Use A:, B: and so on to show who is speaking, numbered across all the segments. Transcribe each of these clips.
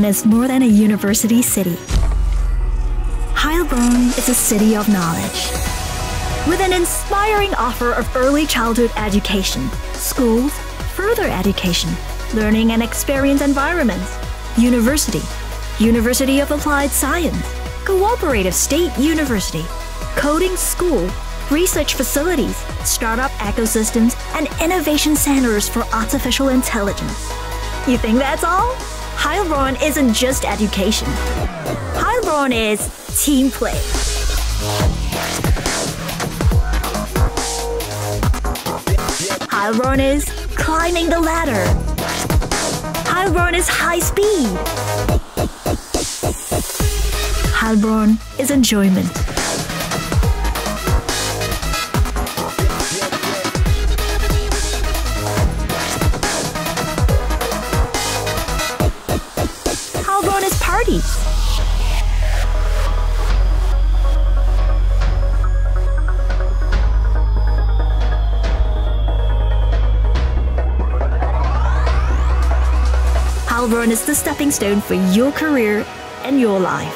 A: is more than a university city. Heilbronn is a city of knowledge. With an inspiring offer of early childhood education, schools, further education, learning and experience environments, University of Applied Science, Cooperative State University, coding school, research facilities, startup ecosystems, and innovation centers for artificial intelligence. You think that's all? Heilbronn isn't just education. Heilbronn is team play. Heilbronn is climbing the ladder. Heilbronn is high speed. Heilbronn is enjoyment. Heilbronn is party. Heilbronn is the stepping stone for your career and your life.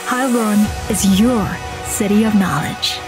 A: Heilbronn is your city of knowledge.